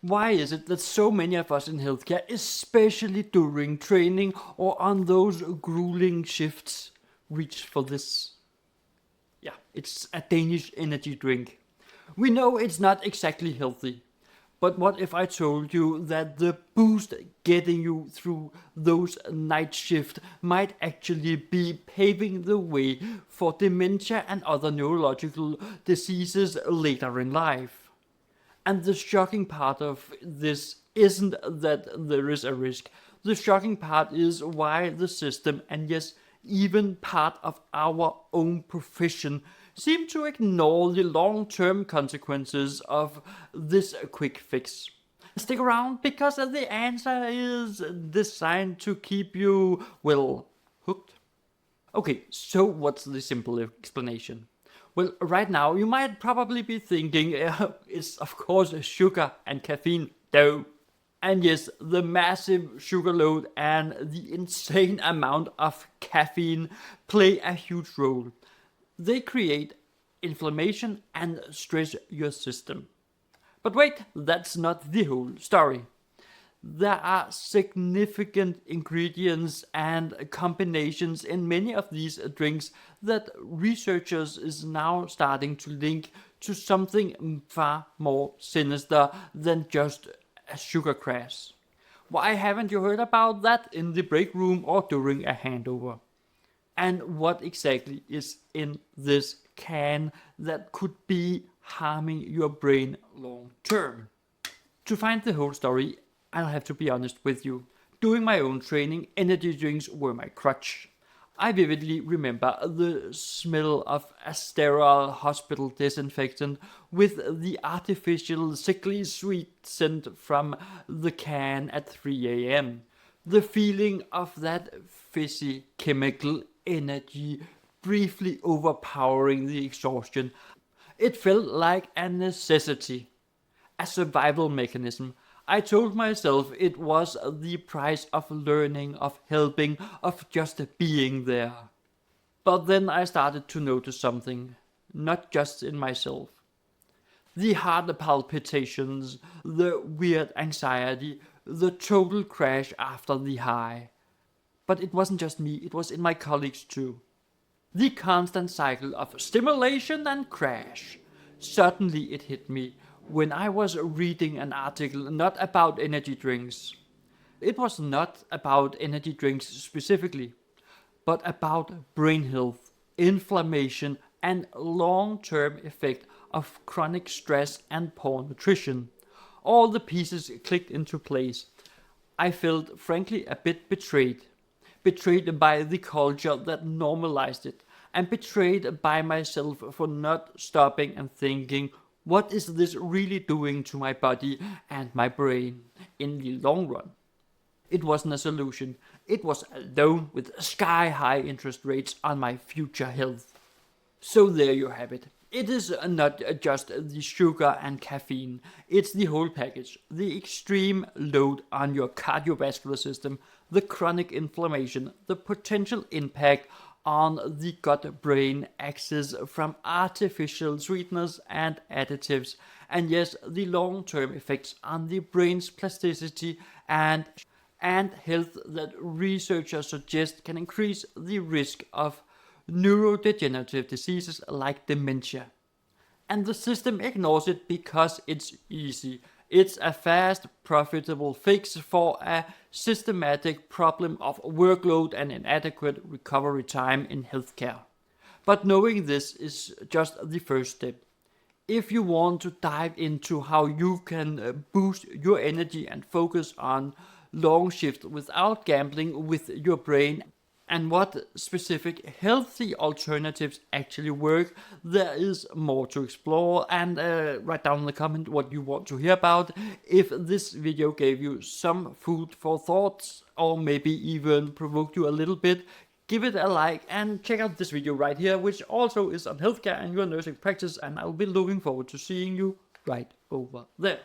Why is it that so many of us in healthcare, especially during training or on those grueling shifts, reach for this? Yeah, it's a Danish energy drink. We know it's not exactly healthy. But what if I told you that the boost getting you through those night shifts might actually be paving the way for dementia and other neurological diseases later in life? And the shocking part of this isn't that there is a risk. The shocking part is why the system, and yes, even part of our own profession, seem to ignore the long-term consequences of this quick fix. Stick around because the answer is designed to keep you, well, hooked. Okay, so what's the simple explanation? Well, right now you might probably be thinking it's of course sugar and caffeine, though. And yes, the massive sugar load and the insane amount of caffeine play a huge role. They create inflammation and stress your system. But wait, that's not the whole story. There are significant ingredients and combinations in many of these drinks that researchers is now starting to link to something far more sinister than just a sugar crash. Why haven't you heard about that in the break room or during a handover? And what exactly is in this can that could be harming your brain long term? To find the whole story, I'll have to be honest with you. During my own training, energy drinks were my crutch. I vividly remember the smell of a sterile hospital disinfectant with the artificial sickly sweet scent from the can at 3 a.m. The feeling of that fizzy chemical energy briefly overpowering the exhaustion. It felt like a necessity, a survival mechanism. I told myself it was the price of learning, of helping, of just being there. But then I started to notice something, not just in myself. The heart palpitations, the weird anxiety, the total crash after the high. But it wasn't just me, it was in my colleagues too. The constant cycle of stimulation and crash. Suddenly it hit me when I was reading an article not about energy drinks. It was not about energy drinks specifically, but about brain health, inflammation, and long-term effect of chronic stress and poor nutrition. All the pieces clicked into place. I felt frankly a bit betrayed. Betrayed by the culture that normalized it, and betrayed by myself for not stopping and thinking, what is this really doing to my body and my brain in the long run? It wasn't a solution. It was a loan with sky-high interest rates on my future health. So there you have it. It is not just the sugar and caffeine, it's the whole package. The extreme load on your cardiovascular system, the chronic inflammation, the potential impact on the gut-brain axis from artificial sweeteners and additives, and yes, the long-term effects on the brain's plasticity and health that researchers suggest can increase the risk of neurodegenerative diseases like dementia. And the system ignores it because it's easy. It's a fast, profitable fix for a systematic problem of workload and inadequate recovery time in healthcare. But knowing this is just the first step. If you want to dive into how you can boost your energy and focus on long shifts without gambling with your brain, and what specific healthy alternatives actually work, there is more to explore. And write down in the comment what you want to hear about. If this video gave you some food for thoughts, or maybe even provoked you a little bit, give it a like and check out this video right here, which also is on healthcare and your nursing practice, and I'll be looking forward to seeing you right over there.